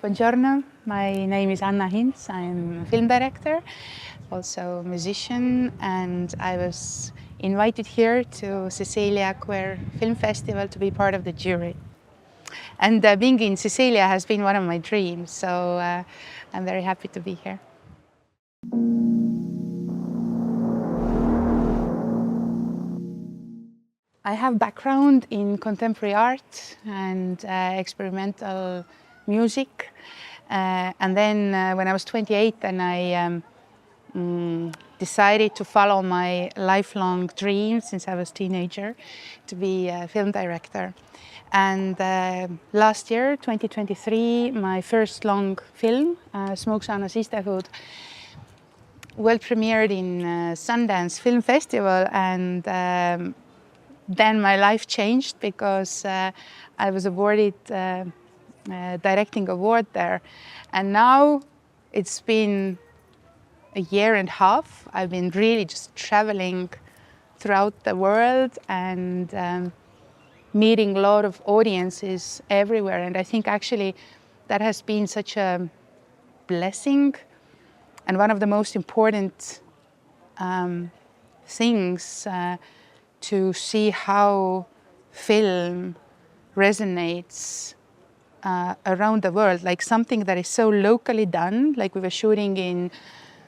Buongiorno, my name is Anna Hinz. I'm a film director, also a musician, and I was invited here to Sicilia Queer Film Festival to be part of the jury. And being in Sicilia has been one of my dreams, so I'm very happy to be here. I have background in contemporary art and experimental music. And then when I was 28, then I decided to follow my lifelong dream since I was a teenager to be a film director. And last year, 2023, my first long film, SMOKE SAUNA SISTERHOOD, well premiered in Sundance Film Festival, and then my life changed because I was awarded directing award there. And now it's been a year and a half. I've been really just traveling throughout the world and meeting a lot of audiences everywhere. And I think actually that has been such a blessing and one of the most important things to see how film resonates around the world, like something that is so locally done, like we were shooting in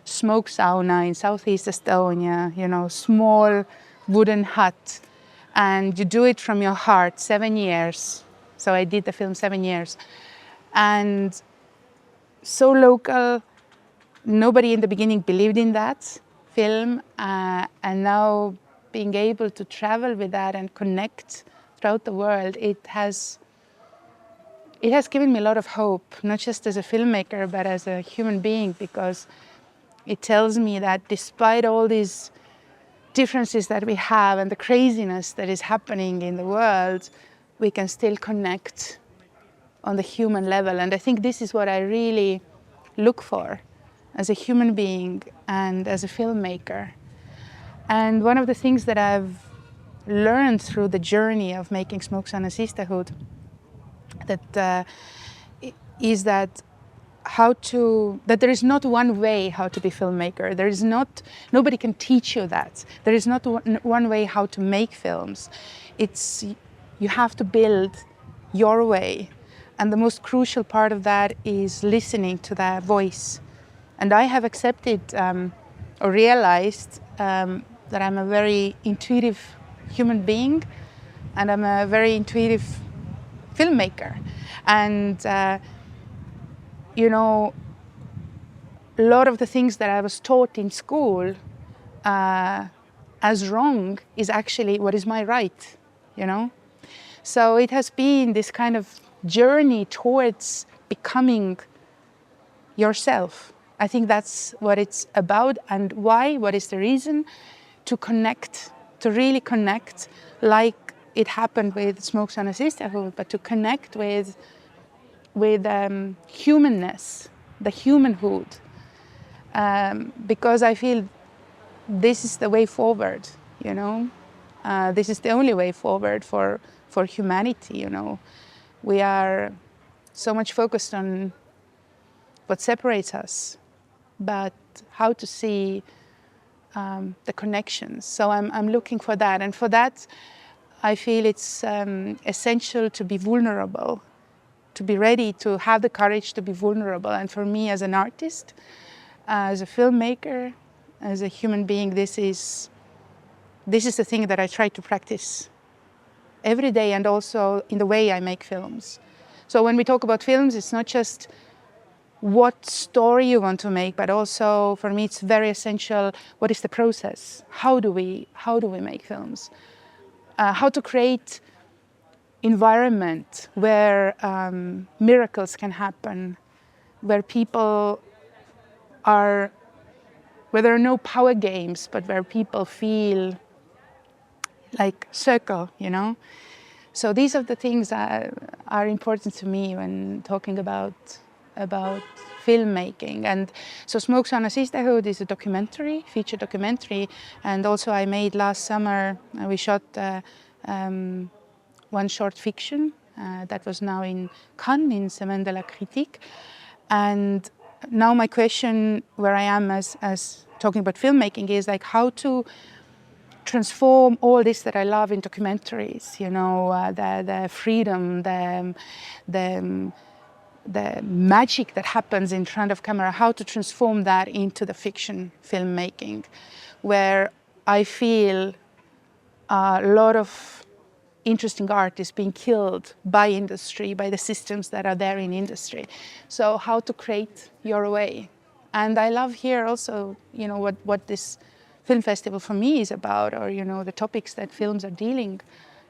smoke sauna in southeast Estonia, you know, small wooden hut, and you do it from your heart, 7 years. So I did the film 7 years, and so local. Nobody in the beginning believed in that film, and now being able to travel with that and connect throughout the world, it has given me a lot of hope, not just as a filmmaker, but as a human being, because it tells me that despite all these differences that we have and the craziness that is happening in the world, we can still connect on the human level. And I think this is what I really look for as a human being and as a filmmaker. And one of the things that I've learned through the journey of making SMOKE SAUNA SISTERHOOD is that there is not one way how to be filmmaker. There is not, nobody can teach you that. There is not one way how to make films. You have to build your way. And the most crucial part of that is listening to that voice. And I have accepted or realized that I'm a very intuitive human being, and I'm a very intuitive filmmaker. And you know, a lot of the things that I was taught in school as wrong is actually what is my right, you know? So it has been this kind of journey towards becoming yourself. I think that's what it's about. And why? What is the reason? To connect, to really connect, like it happened with SMOKE SAUNA SISTERHOOD, but to connect with humanness, the humanhood, because I feel this is the way forward, you know. This is the only way forward for humanity, you know. We are so much focused on what separates us, but how to see the connections. So I'm looking for that, and for that I feel it's essential to be vulnerable, to be ready to have the courage to be vulnerable. And for me as an artist, as a filmmaker, as a human being, this is the thing that I try to practice every day, and also in the way I make films. So when we talk about films, it's not just what story you want to make, but also for me it's very essential, what is the process? How do we make films? How to create environment where miracles can happen, where there are no power games, but where people feel like circle, you know? So these are the things that are important to me when talking about filmmaking. And so SMOKE SAUNA SISTERHOOD is a documentary, feature documentary, and also I made last summer, we shot one short fiction that was now in Cannes, in Semaine de la Critique. And now my question, where I am as talking about filmmaking, is like how to transform all this that I love in documentaries, you know, the freedom, the magic that happens in front of camera, how to transform that into the fiction filmmaking, where I feel a lot of interesting art is being killed by industry, by the systems that are there in industry. So how to create your way. And I love here also, you know, what this film festival for me is about, or, you know, the topics that films are dealing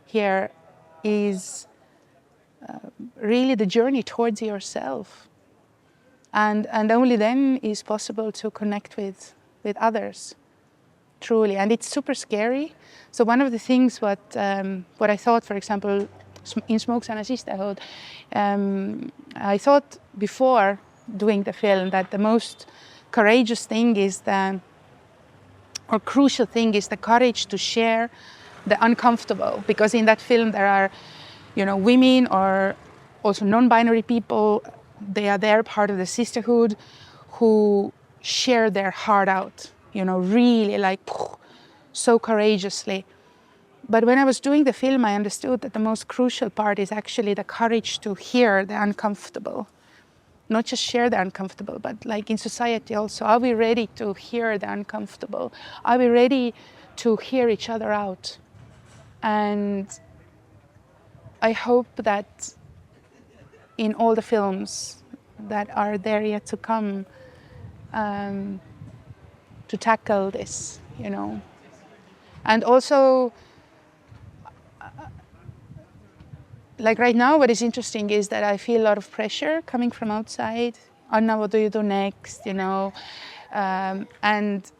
here is really the journey towards yourself. And only then is possible to connect with others, truly. And it's super scary. So one of the things what I thought, for example, in SMOKE SAUNA SISTERHOOD, I thought before doing the film that the most courageous thing is or crucial thing is the courage to share the uncomfortable. Because in that film there are, you know, women or also non-binary people, they are there, part of the sisterhood, who share their heart out, you know, really like so courageously. But when I was doing the film, I understood that the most crucial part is actually the courage to hear the uncomfortable. Not just share the uncomfortable, but like in society also, are we ready to hear the uncomfortable? Are we ready to hear each other out? And I hope that in all the films that are there yet to come, to tackle this, you know. And also, like right now, what is interesting is that I feel a lot of pressure coming from outside. Anna, what do you do next, you know? And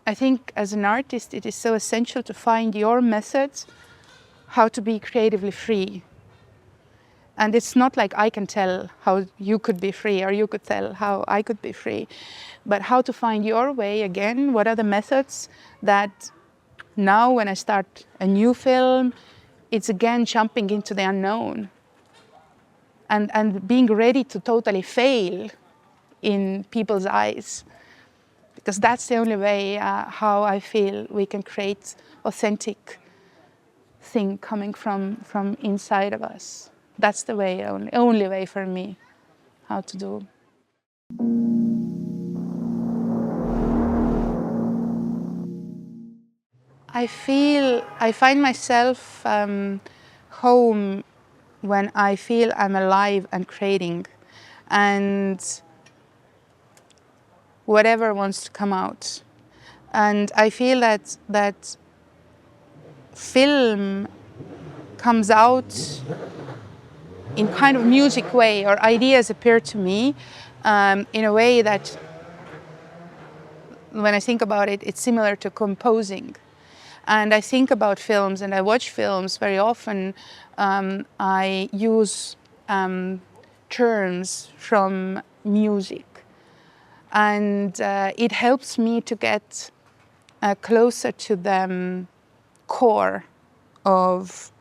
I think as an artist, it is so essential to find your methods, how to be creatively free. And it's not like I can tell how you could be free or you could tell how I could be free, but how to find your way again. What are the methods that now when I start a new film, it's again jumping into the unknown and being ready to totally fail in people's eyes, because that's the only way how I feel we can create authentic thing coming from inside of us. That's the way, only way for me, how to do. I find myself home when I feel I'm alive and creating, and whatever wants to come out. And I feel that film comes out in kind of music way, or ideas appear to me in a way that, when I think about it, it's similar to composing. And I think about films and I watch films very often. I use terms from music, and it helps me to get closer to the core of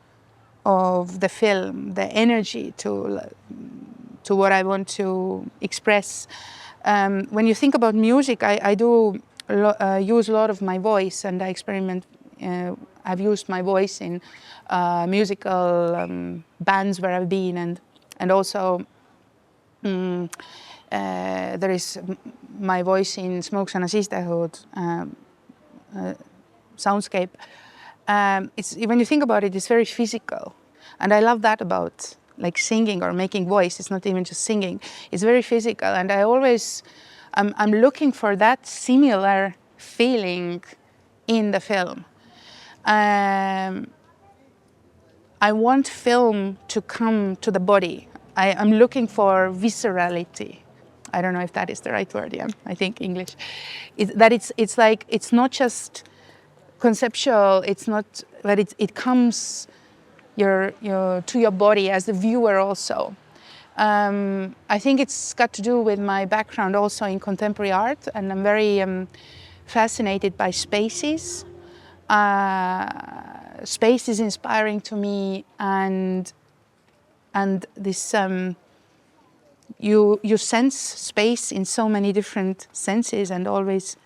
the film, the energy to what I want to express. When you think about music, I do use a lot of my voice, and I experiment. I've used my voice in musical bands where I've been, and also there is my voice in SMOKE SAUNA SISTERHOOD soundscape. It's, when you think about it, it's very physical, and I love that about like singing or making voice. It's not even just singing; it's very physical, and I always I'm looking for that similar feeling in the film. I want film to come to the body. I'm looking for viscerality. I don't know if that is the right word. Yeah, I think English. It's like it's not just conceptual. It's not, but it comes to your body as the viewer also. I think it's got to do with my background also in contemporary art, and I'm very fascinated by spaces. Space is inspiring to me, and and this you sense space in so many different senses and always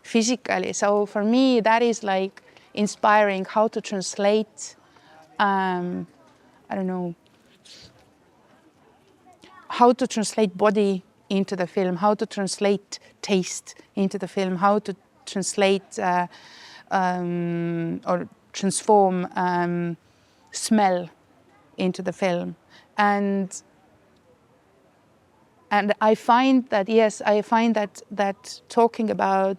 physically. So for me, that is like inspiring how to translate, I don't know, how to translate body into the film, how to translate taste into the film, how to translate or transform smell into the film. And I find that, yes, I find that talking about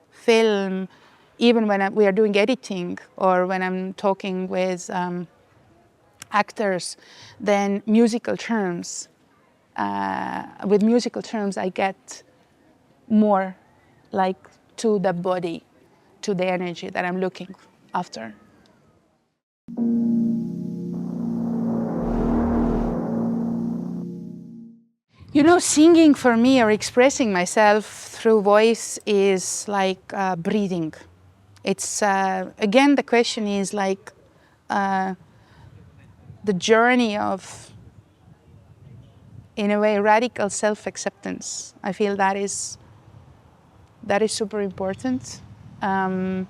film, even when we are doing editing or when I'm talking with actors, then musical terms, with musical terms I get more like to the body, to the energy that I'm looking after. You know, singing for me or expressing myself through voice is like breathing. It's, again, the question is like the journey of, in a way, radical self-acceptance. I feel that is super important. And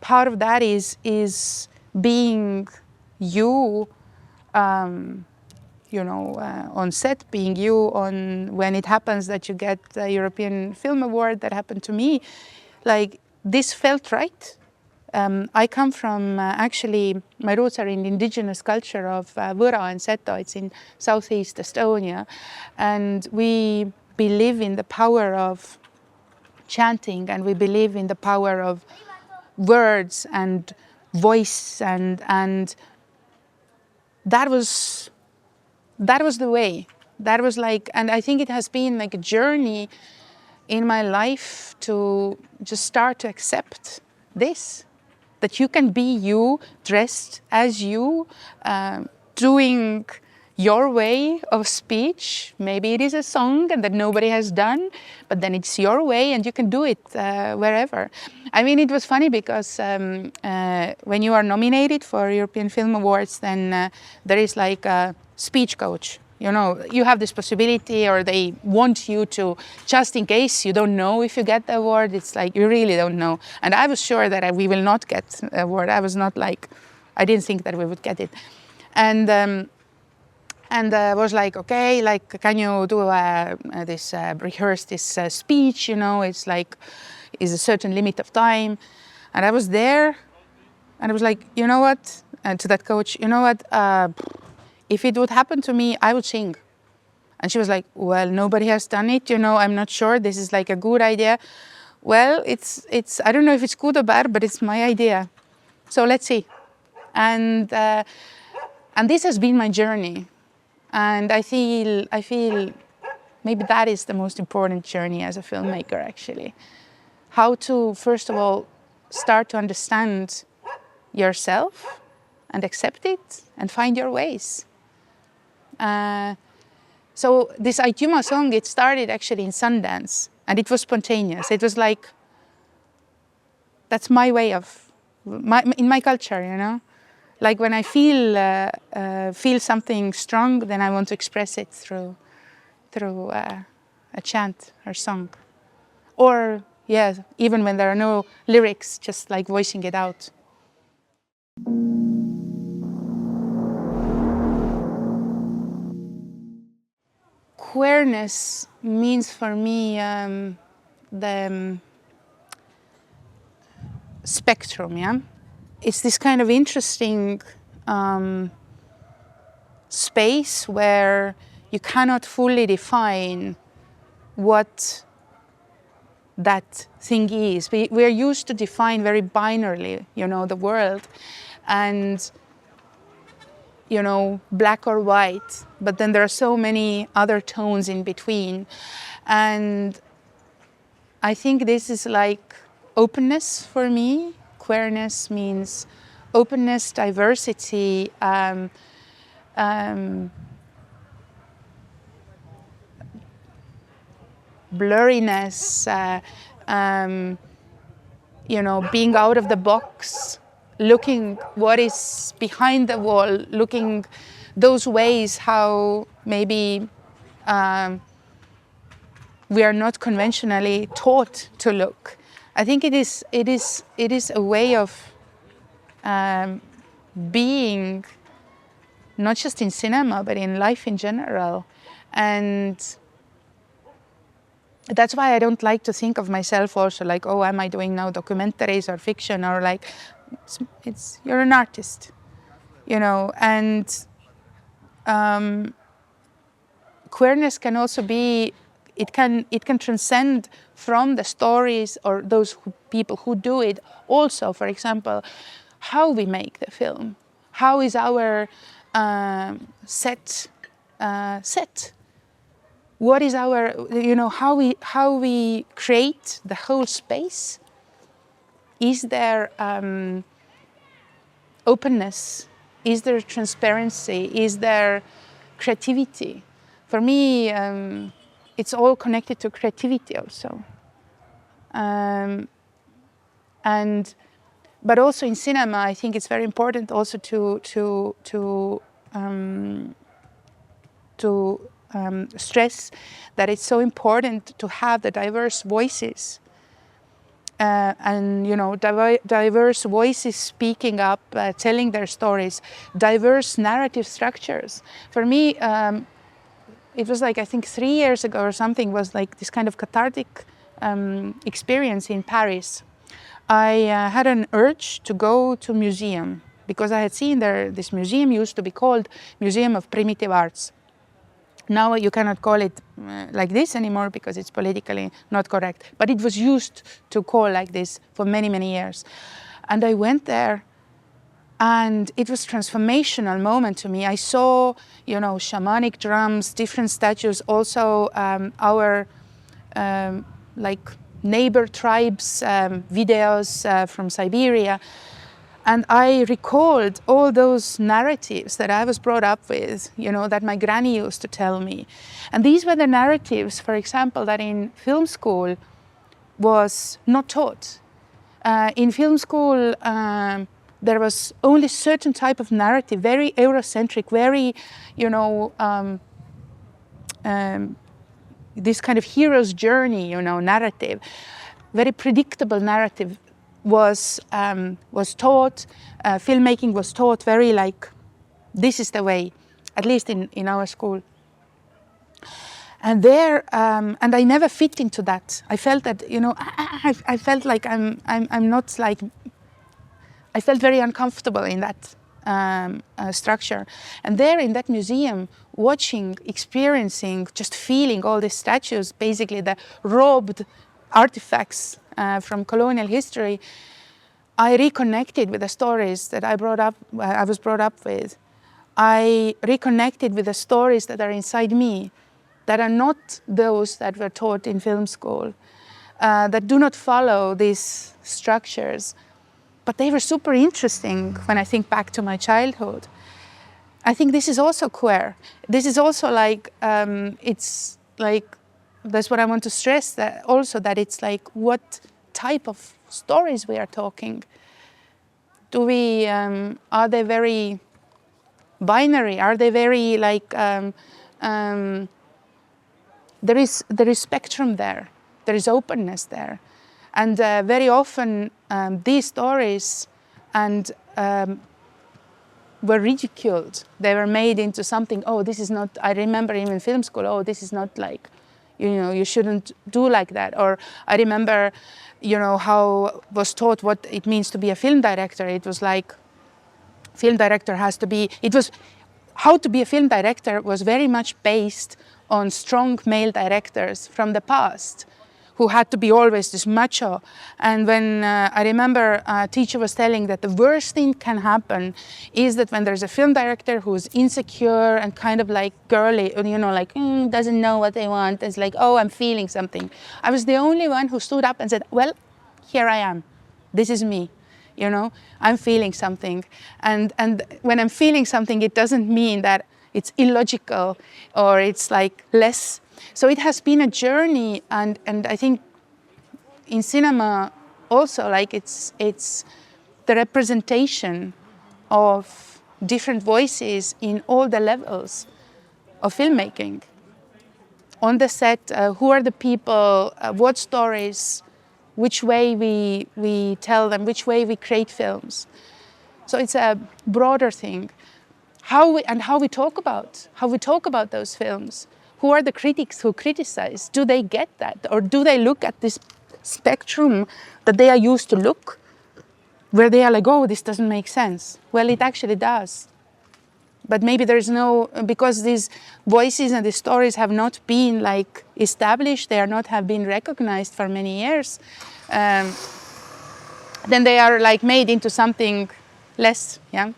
part of that is being you, you know, on set, being you on when it happens that you get the European Film Award. That happened to me. Like, this felt right. I come from, actually, my roots are in the indigenous culture of Võra and Seto. It's in southeast Estonia. And we believe in the power of chanting, and we believe in the power of words and voice, and that was the way. That was like, and I think it has been like a journey in my life to just start to accept this, that you can be you, dressed as you, doing your way of speech. Maybe it is a song and that nobody has done, but then it's your way and you can do it wherever. I mean, it was funny because when you are nominated for European Film Awards, then there is like a speech coach. You know, you have this possibility, or they want you to, just in case you don't know if you get the award, it's like you really don't know. And I was sure that we will not get the award. I was not like, I didn't think that we would get it. And I was like, okay, like, can you do rehearse this speech? You know, it's like, is a certain limit of time. And I was there, and I was like, you know what? And to that coach, you know what? If it would happen to me, I would sing. And she was like, well, nobody has done it. You know, I'm not sure. This is like a good idea. Well, it's. I don't know if it's good or bad, but it's my idea. So let's see. And this has been my journey. And I feel maybe that is the most important journey as a filmmaker, actually. How to, first of all, start to understand yourself and accept it and find your ways. So this Aitüma song, it started actually in Sundance, and it was spontaneous. It was like, that's my way of, in my culture, you know? Like when I feel something strong, then I want to express it through a chant or song. Or, yeah, even when there are no lyrics, just like voicing it out. Queerness means for me the spectrum, yeah? It's this kind of interesting space where you cannot fully define what that thing is. We are used to define very binarily, you know, the world, and, you know, black or white, but then there are so many other tones in between. And I think this is like openness for me. Queerness means openness, diversity, blurriness, you know, being out of the box, looking what is behind the wall, looking those ways how maybe we are not conventionally taught to look. I think it is a way of being, not just in cinema, but in life in general. And that's why I don't like to think of myself also like, oh, am I doing now documentaries or fiction, or like, it's you're an artist, you know. And queerness can also be, it can transcend from the stories or those people who do it. Also, for example, how we make the film, how is our set. What is our, you know, how we create the whole space? Is there openness? Is there transparency? Is there creativity? For me, it's all connected to creativity also. But also in cinema, I think it's very important also to stress that it's so important to have the diverse voices, and you know, diverse voices speaking up, telling their stories, diverse narrative structures. For me, it was like, I think 3 years ago or something, was like this kind of cathartic experience in Paris. I had an urge to go to a museum because I had seen there, this museum used to be called Museum of Primitive Arts. Now you cannot call it like this anymore because it's politically not correct, but it was used to call like this for many, many years. And I went there and it was a transformational moment to me. I saw, you know, shamanic drums, different statues, also our like neighbor tribes videos from Siberia. And I recalled all those narratives that I was brought up with, you know, that my granny used to tell me. And these were the narratives, for example, that in film school was not taught. In film school, there was only certain type of narrative, very Eurocentric, very, you know, this kind of hero's journey, you know, narrative, very predictable narrative was taught. Filmmaking was taught very like, this is the way, at least in our school. And there, and I never fit into that. I felt that, you know, I felt like I'm not like, I felt very uncomfortable in that structure. And there in that museum, watching, experiencing, just feeling all these statues, basically the robbed artifacts from colonial history, I reconnected with the stories that I was brought up with. I reconnected with the stories that are inside me, that are not those that were taught in film school, that do not follow these structures. But they were super interesting when I think back to my childhood. I think this is also queer. This is also like, it's like, that's what I want to stress, that also that it's like what type of stories we are talking. Do we, are they very binary? Are they very like, there is spectrum there. There is openness there. And very often these stories were ridiculed. They were made into something, oh, this is not, I remember even in film school, oh, this is not like, you know, you shouldn't do like that. Or I remember, you know, how was taught what it means to be a film director. It was like, film director has to be, it was, how to be a film director was very much based on strong male directors from the past, who had to be always this macho. And when I remember a teacher was telling that the worst thing can happen is that when there's a film director who's insecure and kind of like girly, you know, like doesn't know what they want, it's like, oh, I'm feeling something. I was the only one who stood up and said, well, here I am, this is me, you know, I'm feeling something. And when I'm feeling something, it doesn't mean that it's illogical or it's like less. So it has been a journey, and I think in cinema also, like it's the representation of different voices in all the levels of filmmaking. On the set, who are the people, what stories, which way we tell them, which way we create films. So it's a broader thing. How we talk about those films. Who are the critics who criticize? Do they get that? Or do they look at this spectrum that they are used to look, where they are like, oh, this doesn't make sense. Well, it actually does. But maybe there's no, because these voices and these stories have not been like established, they are not have been recognized for many years, then they are like made into something less, yeah?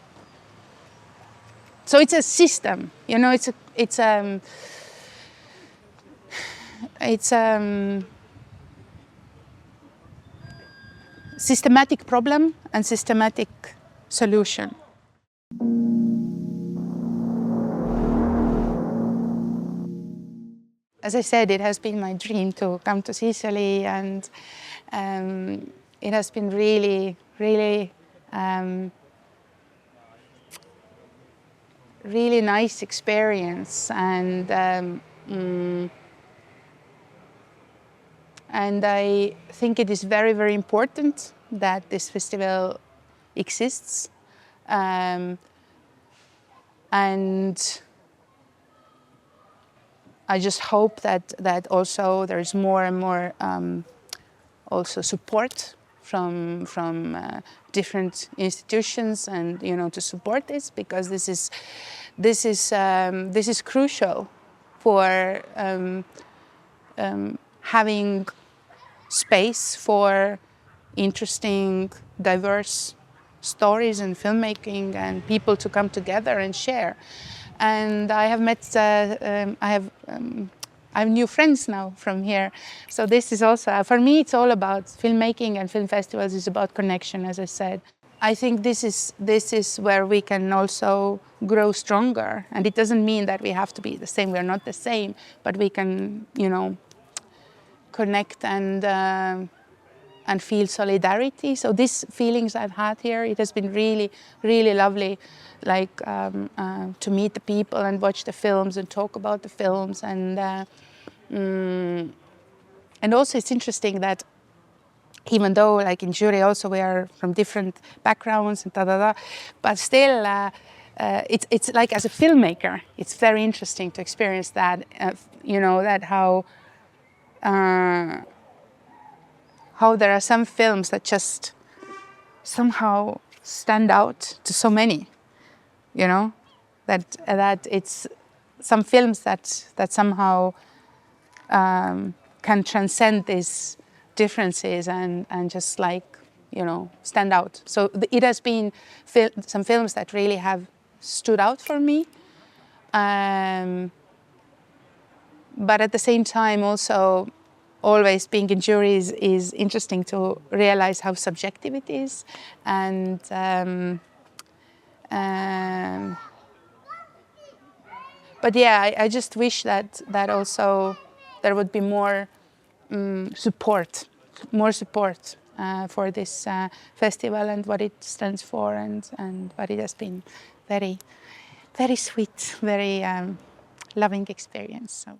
So it's a system, you know, it's systematic problem and systematic solution. As I said, it has been my dream to come to Sicily, and it has been really, really, really nice experience, and I think it is very, very important that this festival exists, and I just hope that also there's more and more also support from different institutions, and you know, to support this, because this is crucial for having space for interesting, diverse stories and filmmaking, and people to come together and share. And I have met, I have new friends now from here. So this is also, for me, it's all about filmmaking, and film festivals is about connection, as I said. I think this is where we can also grow stronger. And it doesn't mean that we have to be the same. We're not the same, but we can, you know, connect and feel solidarity. So these feelings I've had here, it has been really, really lovely, like to meet the people and watch the films and talk about the films. And also it's interesting that even though like in jury also we are from different backgrounds and but still it's like as a filmmaker, it's very interesting to experience that, you know, that how there are some films that just somehow stand out to so many, you know, that it's some films that somehow can transcend these differences and just like, you know, stand out. So it has been some films that really have stood out for me. But at the same time also, always being in juries is interesting to realize how subjective it is. And but yeah, I just wish that also there would be more support for this festival and what it stands for, and what it has been very, very sweet, very loving experience. So.